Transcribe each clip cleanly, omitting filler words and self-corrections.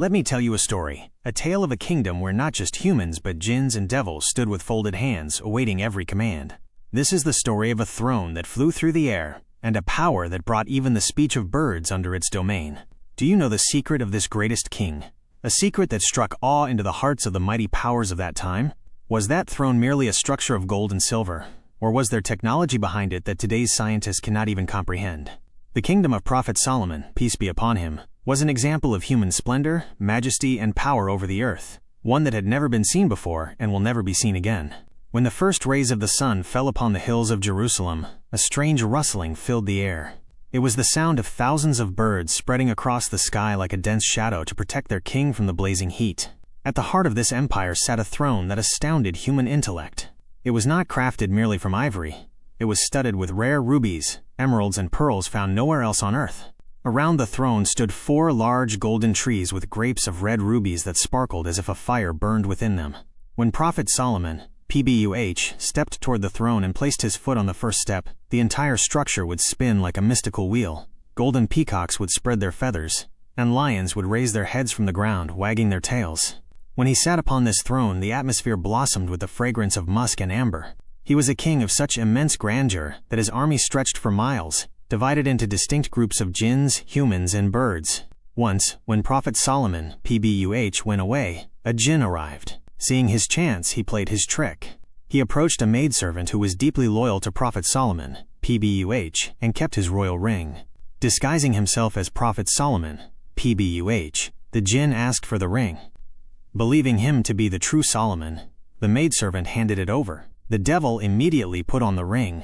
Let me tell you a story, a tale of a kingdom where not just humans but jinns and devils stood with folded hands, awaiting every command. This is the story of a throne that flew through the air, and a power that brought even the speech of birds under its domain. Do you know the secret of this greatest king? A secret that struck awe into the hearts of the mighty powers of that time? Was that throne merely a structure of gold and silver, or was there technology behind it that today's scientists cannot even comprehend? The kingdom of Prophet Solomon, peace be upon him, was an example of human splendor, majesty, and power over the earth, one that had never been seen before and will never be seen again. When the first rays of the sun fell upon the hills of Jerusalem, a strange rustling filled the air. It was the sound of thousands of birds spreading across the sky like a dense shadow to protect their king from the blazing heat. At the heart of this empire sat a throne that astounded human intellect. It was not crafted merely from ivory. It was studded with rare rubies, emeralds, and pearls found nowhere else on earth. Around the throne stood 4 large golden trees with grapes of red rubies that sparkled as if a fire burned within them. When Prophet Solomon, PBUH, stepped toward the throne and placed his foot on the first step, the entire structure would spin like a mystical wheel. Golden peacocks would spread their feathers, and lions would raise their heads from the ground, wagging their tails. When he sat upon this throne, the atmosphere blossomed with the fragrance of musk and amber. He was a king of such immense grandeur that his army stretched for miles, divided into distinct groups of jinns, humans, and birds. Once, when Prophet Solomon, PBUH, went away, a jinn arrived. Seeing his chance, he played his trick. He approached a maidservant who was deeply loyal to Prophet Solomon, PBUH, and kept his royal ring. Disguising himself as Prophet Solomon, PBUH, the jinn asked for the ring. Believing him to be the true Solomon, the maidservant handed it over. The devil immediately put on the ring.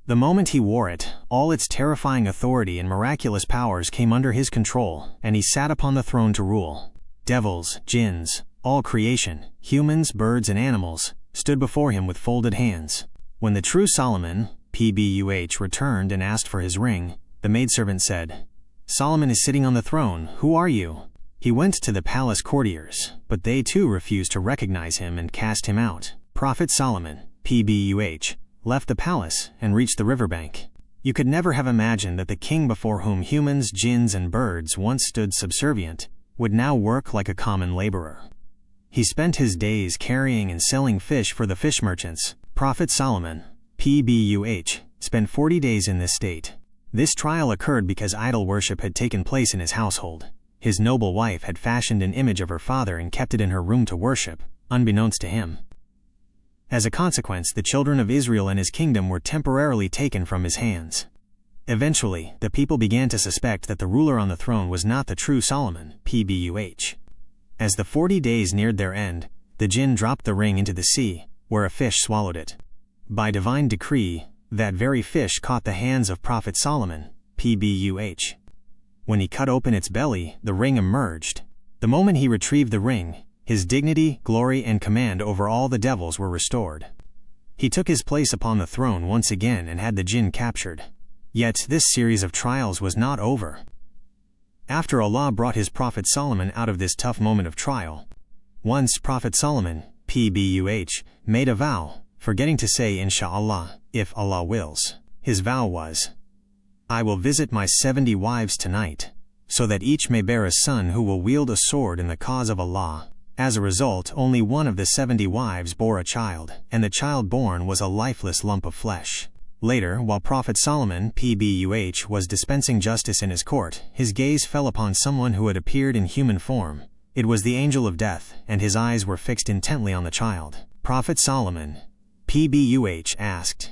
The moment he wore it, all its terrifying authority and miraculous powers came under his control, and he sat upon the throne to rule. Devils, jinns, all creation, humans, birds, and animals, stood before him with folded hands. When the true Solomon, PBUH, returned and asked for his ring, the maidservant said, "Solomon is sitting on the throne. Who are you?" He went to the palace courtiers, but they too refused to recognize him and cast him out. Prophet Solomon, PBUH, left the palace and reached the riverbank. You could never have imagined that the king before whom humans, jinns, and birds once stood subservient would now work like a common laborer. He spent his days carrying and selling fish for the fish merchants. Prophet Solomon, PBUH, spent 40 days in this state. This trial occurred because idol worship had taken place in his household. His noble wife had fashioned an image of her father and kept it in her room to worship, unbeknownst to him. As a consequence, the children of Israel and his kingdom were temporarily taken from his hands. Eventually, the people began to suspect that the ruler on the throne was not the true Solomon, PBUH. As the 40 days neared their end, the jinn dropped the ring into the sea, where a fish swallowed it. By divine decree, that very fish caught the hands of Prophet Solomon, PBUH. When he cut open its belly, the ring emerged. The moment he retrieved the ring, his dignity, glory, and command over all the devils were restored. He took his place upon the throne once again and had the jinn captured. Yet this series of trials was not over. After Allah brought his Prophet Solomon out of this tough moment of trial, once Prophet Solomon, PBUH, made a vow, forgetting to say Insha'Allah, if Allah wills. His vow was, "I will visit my 70 wives tonight, so that each may bear a son who will wield a sword in the cause of Allah." As a result, only one of the 70 wives bore a child, and the child born was a lifeless lump of flesh. Later, while Prophet Solomon, PBUH, was dispensing justice in his court, his gaze fell upon someone who had appeared in human form. It was the angel of death, and his eyes were fixed intently on the child. Prophet Solomon, PBUH, asked,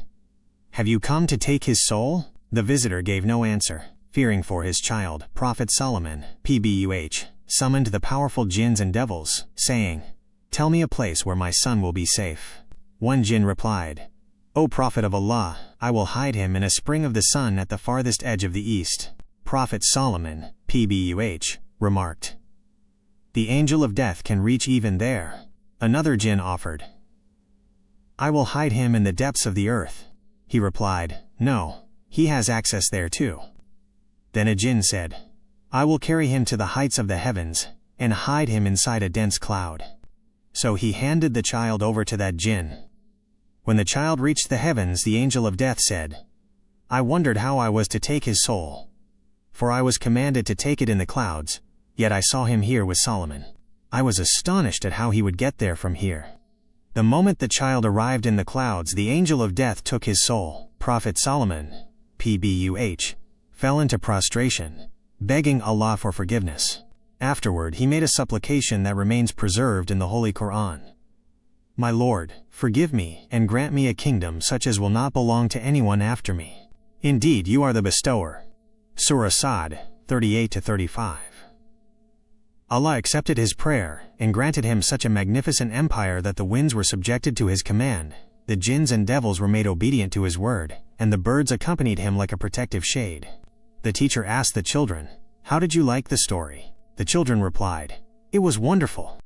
"Have you come to take his soul?" The visitor gave no answer. Fearing for his child, Prophet Solomon, PBUH, summoned the powerful jinns and devils, saying, "Tell me a place where my son will be safe." One jinn replied, "O Prophet of Allah, I will hide him in a spring of the sun at the farthest edge of the east." Prophet Solomon, PBUH, remarked, "The angel of death can reach even there." Another jinn offered, "I will hide him in the depths of the earth." He replied, "No, he has access there too." Then a jinn said, "I will carry him to the heights of the heavens, and hide him inside a dense cloud." So he handed the child over to that jinn. When the child reached the heavens, the angel of death said, "I wondered how I was to take his soul, for I was commanded to take it in the clouds, Yet I saw him here with Solomon. I was astonished at how he would get there from here. The moment the child arrived in the clouds, the angel of death took his soul. Prophet Solomon, PBUH, fell into prostration, begging Allah for forgiveness. Afterward, he made a supplication that remains preserved in the Holy Quran. My Lord, forgive me, and grant me a kingdom such as will not belong to anyone after me. Indeed, you are the bestower. Surah Sad, 38-35. Allah accepted his prayer, and granted him such a magnificent empire that the winds were subjected to his command, the jinns and devils were made obedient to his word, and the birds accompanied him like a protective shade. The teacher asked the children, "How did you like the story?" The children replied, "It was wonderful."